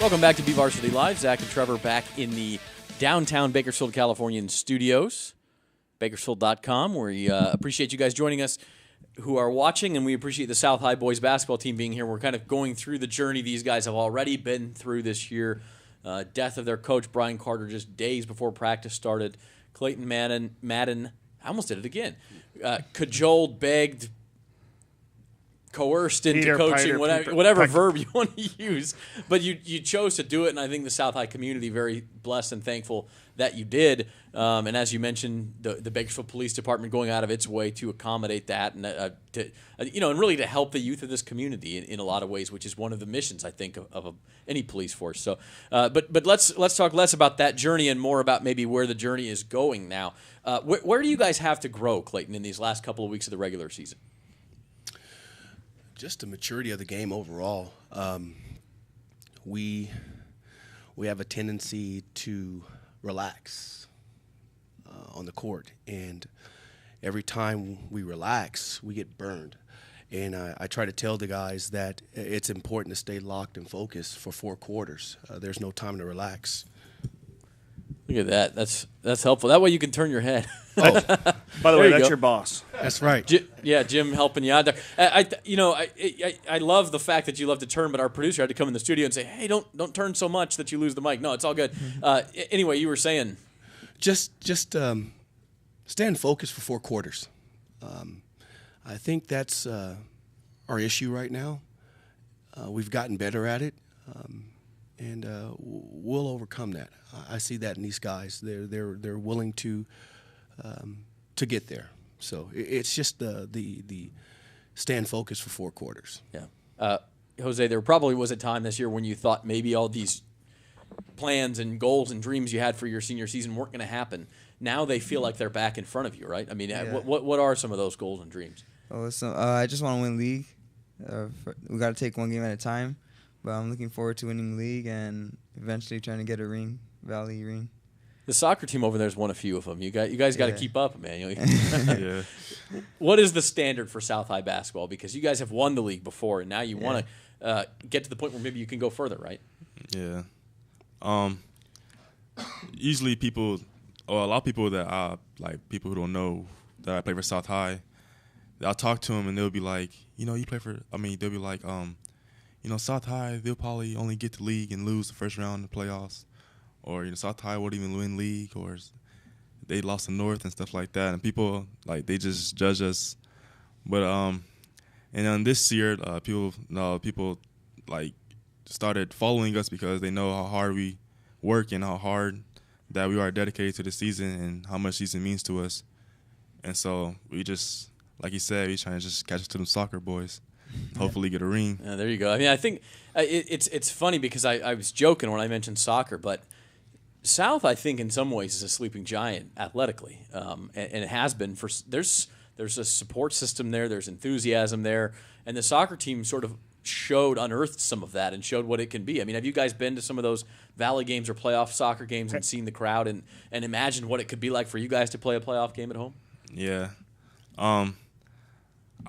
Welcome back to BVarsity Live. Zach and Trevor back in the downtown Bakersfield, Californian studios. Bakersfield.com, where we appreciate you guys joining us who are watching, and we appreciate the South High boys basketball team being here. We're kind of going through the journey these guys have already been through this year. Death of their coach, Brian Carter, just days before practice started. Clayton Madden, I almost did it again, cajoled, begged, coerced into Peter, coaching, Peter, whatever verb you want to use. But you chose to do it, and I think the South High community very blessed and thankful that you did. And as you mentioned, the Bakersfield Police Department going out of its way to accommodate that and and really to help the youth of this community in a lot of ways, which is one of the missions I think of any police force. So, but let's talk less about that journey and more about maybe where the journey is going now. Where do you guys have to grow, Clayton, in these last couple of weeks of the regular season? Just the maturity of the game overall. We have a tendency to relax on the court, and every time we relax, we get burned. And I try to tell the guys that it's important to stay locked and focused for 4 quarters. There's no time to relax. Look at that. That's helpful. That way you can turn your head. Oh, by the way, that's go. your boss. That's right. Jim helping you out there. I love the fact that you love to turn, but our producer had to come in the studio and say, "Hey, don't turn so much that you lose the mic." No, it's all good. Anyway, you were saying, just stand focused for 4 quarters. I think that's our issue right now. We've gotten better at it, and we'll overcome that. I see that in these guys. They're willing to get there. So it's just the stand focused for 4 quarters. Yeah, Jose, there probably was a time this year when you thought maybe all these plans and goals and dreams you had for your senior season weren't going to happen. Now they feel like they're back in front of you, right? I mean, Yeah. what are some of those goals and dreams? Well, listen, I just want to win league. We got to take one game at a time, but I'm looking forward to winning league and eventually trying to get a ring, Valley ring. The soccer team over there's won a few of them. You guys got to keep up, man. Yeah. What is the standard for South High basketball? Because you guys have won the league before, and now you want to get to the point where maybe you can go further, right? Yeah. Usually a lot of people that people who don't know that I play for South High, I'll talk to them and they'll be like, they'll be like, South High, they'll probably only get to league and lose the first round in the playoffs. Or, South High won't even win league, or they lost to North and stuff like that. And people, they just judge us. But, and then this year, people started following us because they know how hard we work and how hard that we are dedicated to the season and how much season means to us. And so we just, like you said, we trying to just catch up to them soccer boys. Hopefully get a ring. Yeah, there you go. I mean, I think it's funny because I was joking when I mentioned soccer, but South, I think, in some ways is a sleeping giant athletically, and it has been for. There's a support system there. There's enthusiasm there, and the soccer team sort of unearthed some of that and showed what it can be. I mean, have you guys been to some of those Valley games or playoff soccer games and seen the crowd and imagined what it could be like for you guys to play a playoff game at home? Yeah. I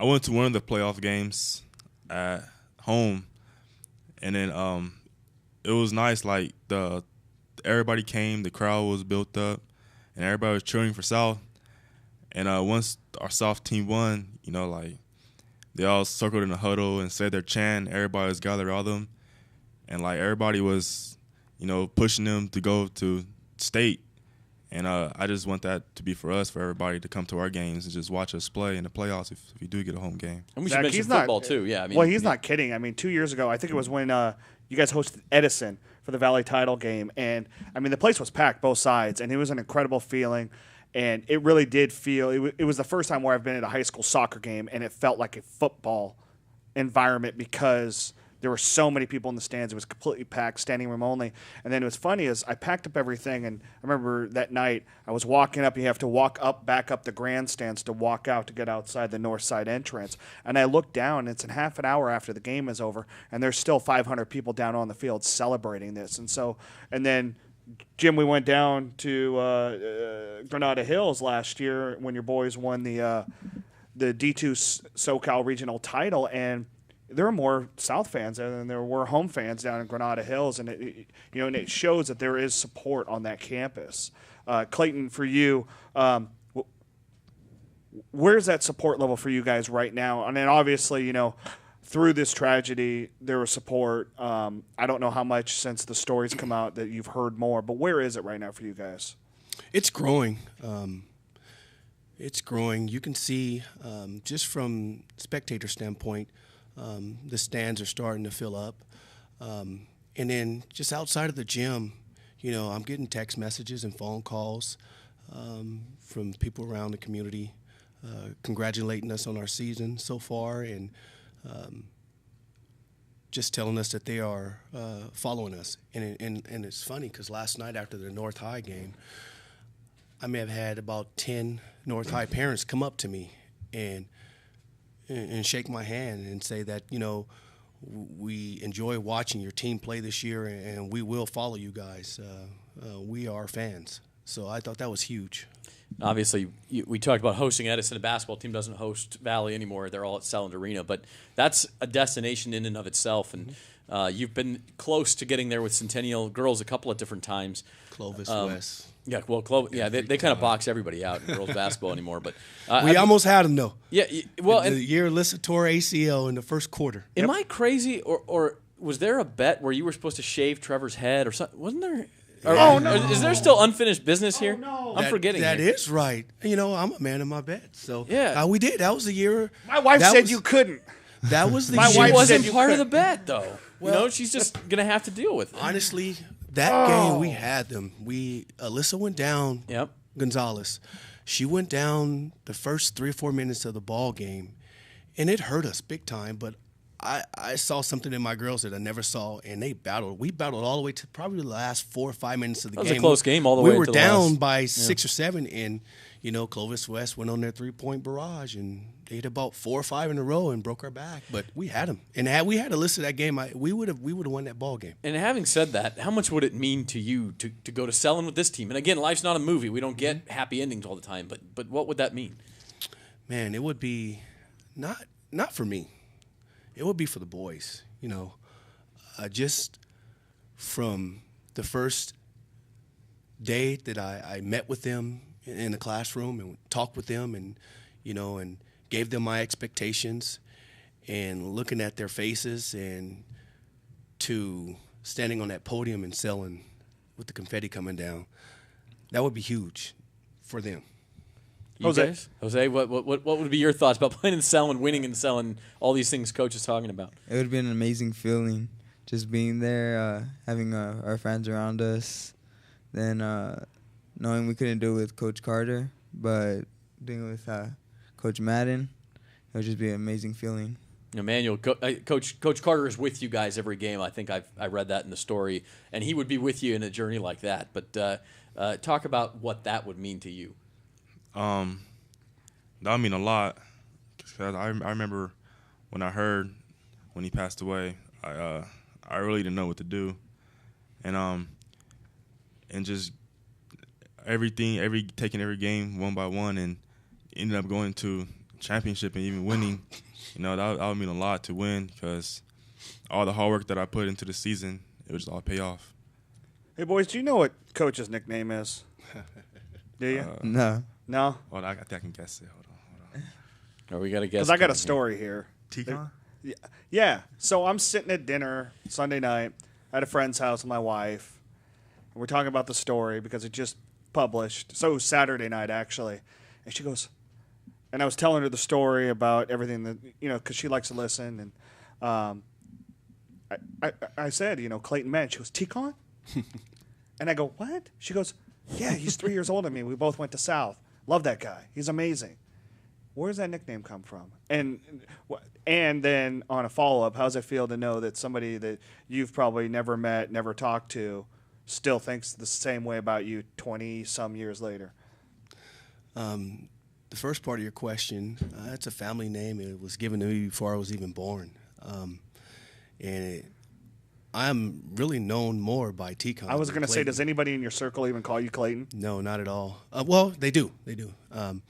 went to one of the playoff games at home, and then it was nice. Everybody came, the crowd was built up, and everybody was cheering for South. And once our South team won, they all circled in a huddle and said their chant. Everybody was gathered around them, and everybody was, pushing them to go to state. And I just want that to be for us, for everybody to come to our games and just watch us play in the playoffs if we do get a home game. And we should mention football too. Yeah, He's not kidding. I mean, 2 years ago, I think it was when you guys hosted Edison for the Valley title game, and the place was packed both sides, and it was an incredible feeling. And it really did feel it was the first time where I've been at a high school soccer game, and it felt like a football environment because there were so many people in the stands. It was completely packed, standing room only. And then it was funny is I packed up everything, and I remember that night I was walking up. You have to back up the grandstands to walk out to get outside the north side entrance. And I looked down, and it's in half an hour after the game is over, and there's still 500 people down on the field celebrating this. And then Jim, we went down to Granada Hills last year when your boys won the D2 SoCal regional title, and there were more South fans there than there were home fans down in Granada Hills, and and it shows that there is support on that campus. Clayton, for you, where's that support level for you guys right now? And then obviously, through this tragedy, there was support. I don't know how much since the stories come out that you've heard more, but where is it right now for you guys? It's growing. It's growing. You can see just from spectator standpoint, the stands are starting to fill up. And then just outside of the gym, I'm getting text messages and phone calls from people around the community congratulating us on our season so far, and just telling us that they are following us. And it's funny because last night after the North High game, I may have had about 10 North High parents come up to me and shake my hand and say that, we enjoy watching your team play this year, and we will follow you guys. We are fans. So I thought that was huge. Obviously, we talked about hosting Edison. The basketball team doesn't host Valley anymore. They're all at Selland Arena. But that's a destination in and of itself. And you've been close to getting there with Centennial Girls a couple of different times. Clovis West. Yeah, well, they kind of box everybody out in girls basketball anymore. But we almost had them, though. Yeah, well, the year Alyssa tore ACL in the first quarter. Am I crazy, or was there a bet where you were supposed to shave Trevor's head or something? Wasn't there? Oh, no. Is there still unfinished business here? No. I'm forgetting. That here. is right. I'm a man of my bet. So yeah, we did. That was the year. My wife said you couldn't. That was the My year. wife She wasn't said part you of the bet, though. Well, she's just gonna have to deal with it. Honestly, that game we had them. Alyssa went down. Yep. Gonzalez. She went down the first 3 or 4 minutes of the ball game, and it hurt us big time. But I saw something in my girls that I never saw, and they battled. We battled all the way to probably the last 4 or 5 minutes of the game. It was a close game all the way. We were until the down last. by 6 or 7, and Clovis West went on their 3-point barrage, and they hit about 4 or 5 in a row and broke our back. But we had them, and had we had Alyssa that game, we would have won that ball game. And having said that, how much would it mean to you to go to Selland with this team? And again, life's not a movie. We don't get happy endings all the time. But what would that mean? Man, it would be not for me. It would be for the boys, just from the first day that I met with them in the classroom and talked with them and gave them my expectations and looking at their faces and to standing on that podium and selling with the confetti coming down. That would be huge for them. Jose, what would be your thoughts about playing in Selland, winning in Selland, all these things Coach is talking about? It would be an amazing feeling, just being there, having our fans around us, then knowing we couldn't do it with Coach Carter, but doing it with Coach Madden, it would just be an amazing feeling. Emmanuel, Coach Carter is with you guys every game. I think I read that in the story, and he would be with you in a journey like that. But talk about what that would mean to you. That would mean a lot. Cause I remember when I heard when he passed away, I really didn't know what to do, and just taking every game one by one, and ended up going to championship and even winning. That would mean a lot to win because all the hard work that I put into the season, it would just all pay off. Hey boys, do you know what Coach's nickname is? Do you? No. No? Well, I think I can guess it. Hold on. Oh, we got to guess. Because I got a story here. Ticon? Yeah. So I'm sitting at dinner Sunday night at a friend's house with my wife. And we're talking about the story because it just published. So it was Saturday night, actually. And she goes, and I was telling her the story about everything that, because she likes to listen. And I said, Clayton Mann. She goes, Ticon? And I go, what? She goes, yeah, he's 3 years older than me. We both went to South. Love that guy. He's amazing. Where's that nickname come from? And then on a follow-up, how does it feel to know that somebody that you've probably never met, never talked to, still thinks the same way about you 20-some years later? The first part of your question, it's a family name. It was given to me before I was even born. I'm really known more by Ticon. I was going to say, does anybody in your circle even call you Clayton? No, not at all. Well, they do. And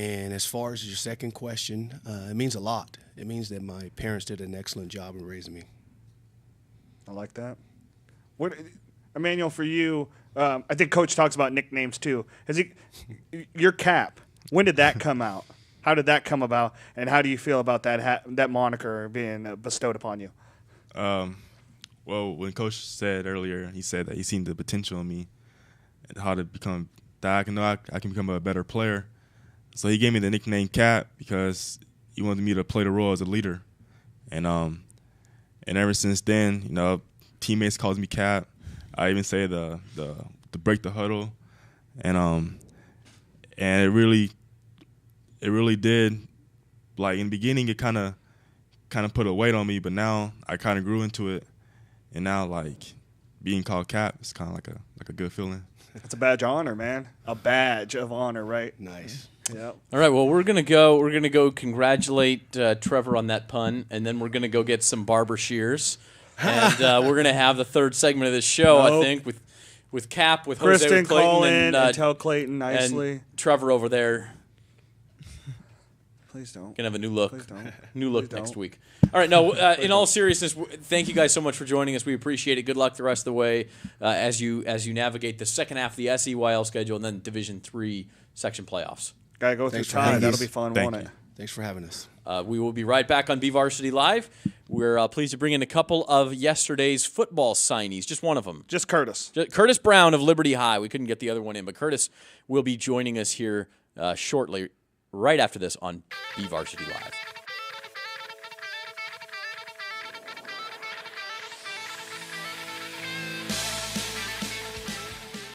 And as far as your second question, it means a lot. It means that my parents did an excellent job in raising me. I like that. What, Emmanuel, for you, I think Coach talks about nicknames too. Your cap, when did that come out? How did that come about, and how do you feel about that moniker being bestowed upon you? Well, when Coach said earlier, he said that he seen the potential in me and how to become that I can become a better player. So he gave me the nickname Cap because he wanted me to play the role as a leader, and ever since then, you know, teammates calls me Cap. I even say the break the huddle, and it really did. Like in the beginning, it kind of put a weight on me, but now I kind of grew into it, and now like being called Cap is kind of like a good feeling. It's a badge of honor, man. A badge of honor, right? Nice. Yep. All right, well, we're gonna go congratulate Trevor on that pun, and then we're gonna go get some barber shears, and we're gonna have the third segment of this show. Nope. I think with Cap, with Kristen, Jose, with Clayton, call in and tell Clayton nicely. and Trevor over there. Please don't. Gonna have a new look. Please don't. New look Please next don't. week. All right. No. In all seriousness, thank you guys so much for joining us. We appreciate it. Good luck the rest of the way as you navigate the second half of the SEYL schedule and then Division III section playoffs. Gotta go through Thanks for time. having That'll us. be fun, Thank won't you. it? Thanks for having us. We will be right back on BVarsity Live. We're pleased to bring in a couple of yesterday's football signees. Just one of them. Just Curtis. Curtis Brown of Liberty High. We couldn't get the other one in, but Curtis will be joining us here shortly, right after this on BVarsity Live.